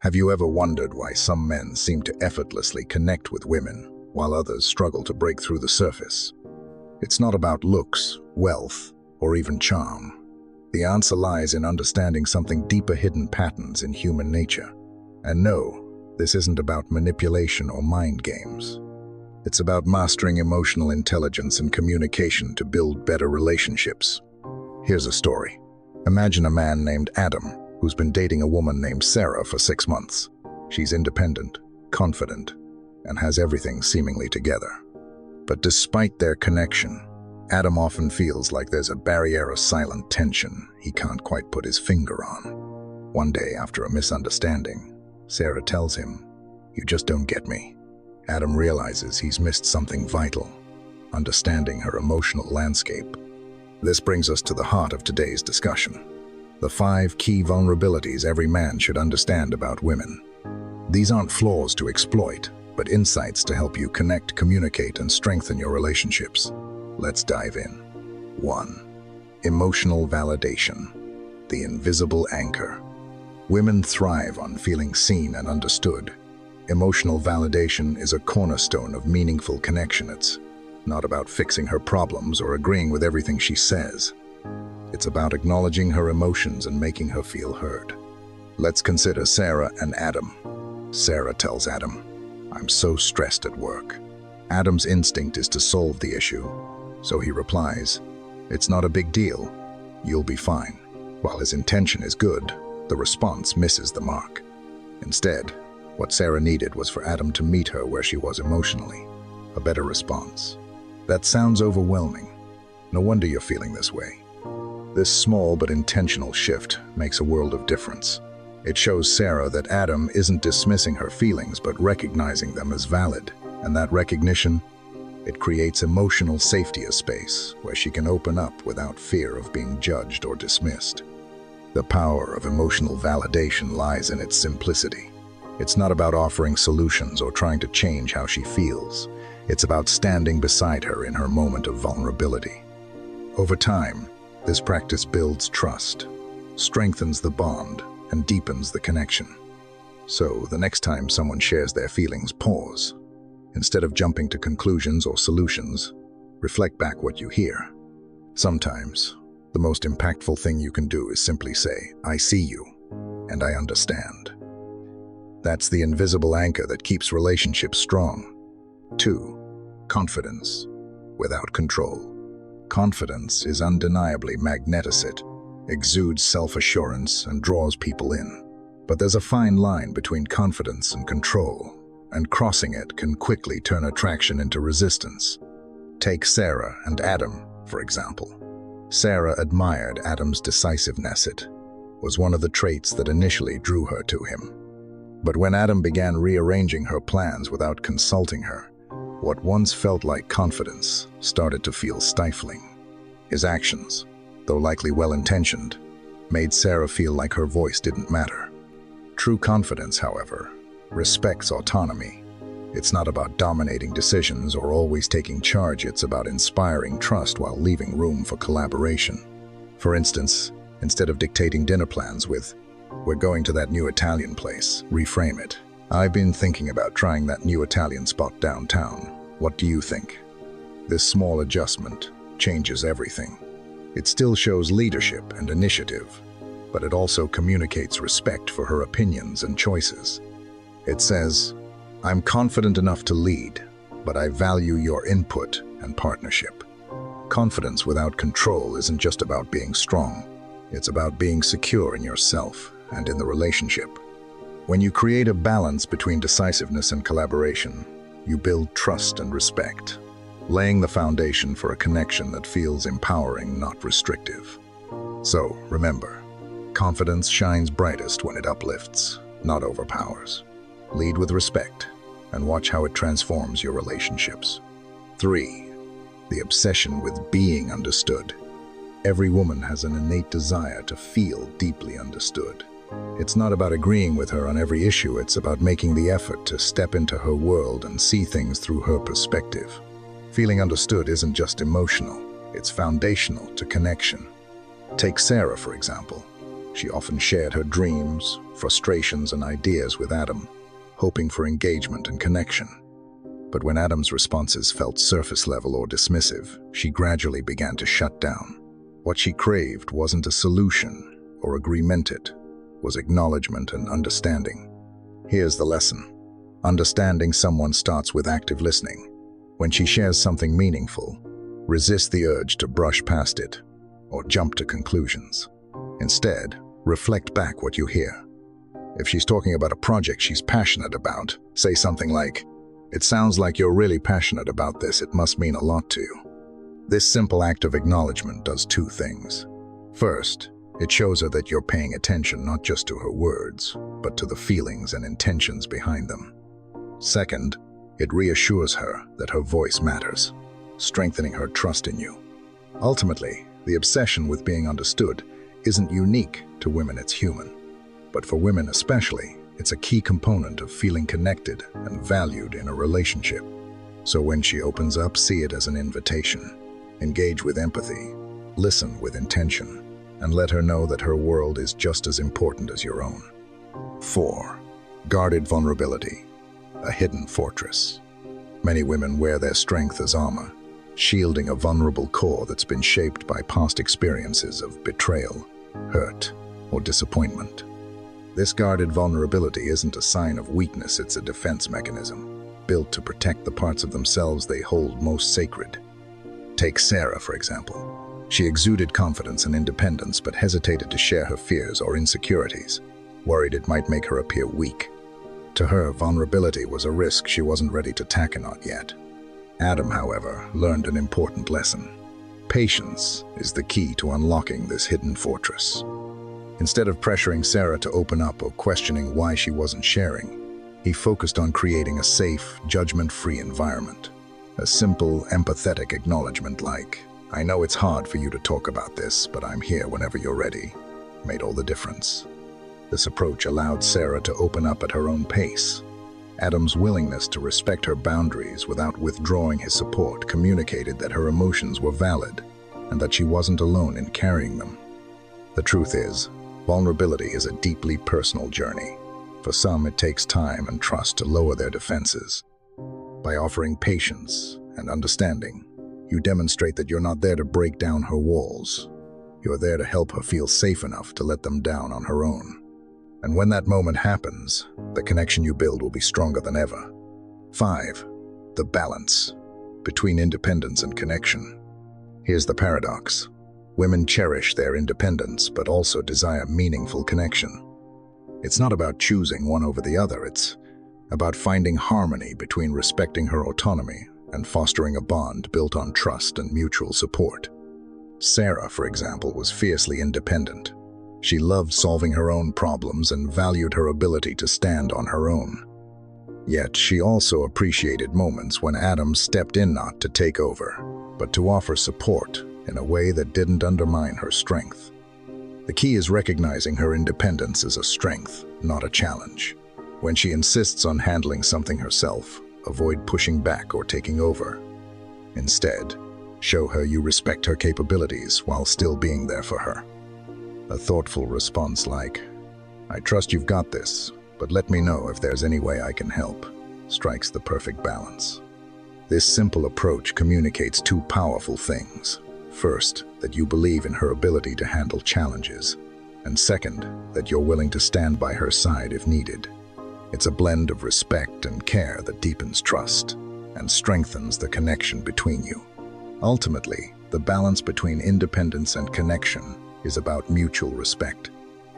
Have you ever wondered why some men seem to effortlessly connect with women, while others struggle to break through the surface? It's not about looks, wealth, or even charm. The answer lies in understanding something deeper: hidden patterns in human nature. And no, this isn't about manipulation or mind games. It's about mastering emotional intelligence and communication to build better relationships. Here's a story. Imagine a man named Adam who's been dating a woman named Sarah for 6 months. She's independent, confident, and has everything seemingly together. But despite their connection, Adam often feels like there's a barrier of silent tension he can't quite put his finger on. One day, after a misunderstanding, Sarah tells him, "You just don't get me." Adam realizes he's missed something vital: understanding her emotional landscape. This brings us to the heart of today's discussion: the 5 key vulnerabilities every man should understand about women. These aren't flaws to exploit, but insights to help you connect, communicate, and strengthen your relationships. Let's dive in. 1. Emotional validation, the invisible anchor. Women thrive on feeling seen and understood. Emotional validation is a cornerstone of meaningful connection. It's not about fixing her problems or agreeing with everything she says. It's about acknowledging her emotions and making her feel heard. Let's consider Sarah and Adam. Sarah tells Adam, "I'm so stressed at work." Adam's instinct is to solve the issue, so he replies, "It's not a big deal. You'll be fine." While his intention is good, the response misses the mark. Instead, what Sarah needed was for Adam to meet her where she was emotionally. A better response. That sounds overwhelming. No wonder you're feeling this way. This small but intentional shift makes a world of difference. It shows Sarah that Adam isn't dismissing her feelings but recognizing them as valid. And that recognition, it creates emotional safety, a space where she can open up without fear of being judged or dismissed. The power of emotional validation lies in its simplicity. It's not about offering solutions or trying to change how she feels. It's about standing beside her in her moment of vulnerability. Over time, this practice builds trust, strengthens the bond, and deepens the connection. So, the next time someone shares their feelings, pause. Instead of jumping to conclusions or solutions, reflect back what you hear. Sometimes, the most impactful thing you can do is simply say, "I see you, and I understand." That's the invisible anchor that keeps relationships strong. 2. Confidence without control. Confidence is undeniably magnetic, exudes self-assurance, and draws people in. But there's a fine line between confidence and control, and crossing it can quickly turn attraction into resistance. Take Sarah and Adam, for example. Sarah admired Adam's decisiveness. It was one of the traits that initially drew her to him. But when Adam began rearranging her plans without consulting her, what once felt like confidence started to feel stifling. His actions, though likely well-intentioned, made Sarah feel like her voice didn't matter. True confidence, however, respects autonomy. It's not about dominating decisions or always taking charge. It's about inspiring trust while leaving room for collaboration. For instance, instead of dictating dinner plans with, "We're going to that new Italian place," reframe it, "I've been thinking about trying that new Italian spot downtown. What do you think?" This small adjustment changes everything. It still shows leadership and initiative, but it also communicates respect for her opinions and choices. It says, "I'm confident enough to lead, but I value your input and partnership." Confidence without control isn't just about being strong. It's about being secure in yourself and in the relationship. When you create a balance between decisiveness and collaboration, you build trust and respect, laying the foundation for a connection that feels empowering, not restrictive. So, remember, confidence shines brightest when it uplifts, not overpowers. Lead with respect, and watch how it transforms your relationships. 3. The obsession with being understood. Every woman has an innate desire to feel deeply understood. It's not about agreeing with her on every issue. It's about making the effort to step into her world and see things through her perspective. Feeling understood isn't just emotional, it's foundational to connection. Take Sarah, for example. She often shared her dreams, frustrations and ideas with Adam, hoping for engagement and connection. But when Adam's responses felt surface level or dismissive, she gradually began to shut down. What she craved wasn't a solution or agreement, it was acknowledgement and understanding. Here's the lesson. Understanding someone starts with active listening. When she shares something meaningful, resist the urge to brush past it or jump to conclusions. Instead, reflect back what you hear. If she's talking about a project she's passionate about, say something like, "It sounds like you're really passionate about this, it must mean a lot to you." This simple act of acknowledgement does two things. First, it shows her that you're paying attention not just to her words, but to the feelings and intentions behind them. Second, it reassures her that her voice matters, strengthening her trust in you. Ultimately, the obsession with being understood isn't unique to women, it's human. But for women especially, it's a key component of feeling connected and valued in a relationship. So when she opens up, see it as an invitation. Engage with empathy, listen with intention, and let her know that her world is just as important as your own. 4. Guarded vulnerability, a hidden fortress. Many women wear their strength as armor, shielding a vulnerable core that's been shaped by past experiences of betrayal, hurt, or disappointment. This guarded vulnerability isn't a sign of weakness, it's a defense mechanism, built to protect the parts of themselves they hold most sacred. Take Sarah, for example. She exuded confidence and independence, but hesitated to share her fears or insecurities, worried it might make her appear weak. To her, vulnerability was a risk she wasn't ready to tackle yet. Adam, however, learned an important lesson. Patience is the key to unlocking this hidden fortress. Instead of pressuring Sarah to open up or questioning why she wasn't sharing, he focused on creating a safe, judgment-free environment. A simple, empathetic acknowledgement like, "I know it's hard for you to talk about this, but I'm here whenever you're ready," made all the difference. This approach allowed Sarah to open up at her own pace. Adam's willingness to respect her boundaries without withdrawing his support communicated that her emotions were valid and that she wasn't alone in carrying them. The truth is, vulnerability is a deeply personal journey. For some, it takes time and trust to lower their defenses. By offering patience and understanding, you demonstrate that you're not there to break down her walls. You're there to help her feel safe enough to let them down on her own. And when that moment happens, the connection you build will be stronger than ever. 5. The balance between independence and connection. Here's the paradox. Women cherish their independence, but also desire meaningful connection. It's not about choosing one over the other, it's about finding harmony between respecting her autonomy and fostering a bond built on trust and mutual support. Sarah, for example, was fiercely independent. She loved solving her own problems and valued her ability to stand on her own. Yet she also appreciated moments when Adam stepped in not to take over, but to offer support in a way that didn't undermine her strength. The key is recognizing her independence as a strength, not a challenge. When she insists on handling something herself, avoid pushing back or taking over. Instead, show her you respect her capabilities while still being there for her. A thoughtful response like, "I trust you've got this, but let me know if there's any way I can help," strikes the perfect balance. This simple approach communicates two powerful things. First, that you believe in her ability to handle challenges, and second, that you're willing to stand by her side if needed. It's a blend of respect and care that deepens trust and strengthens the connection between you. Ultimately, the balance between independence and connection is about mutual respect.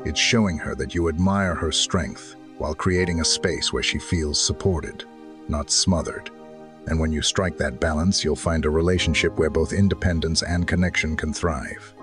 It's showing her that you admire her strength while creating a space where she feels supported, not smothered. And when you strike that balance, you'll find a relationship where both independence and connection can thrive.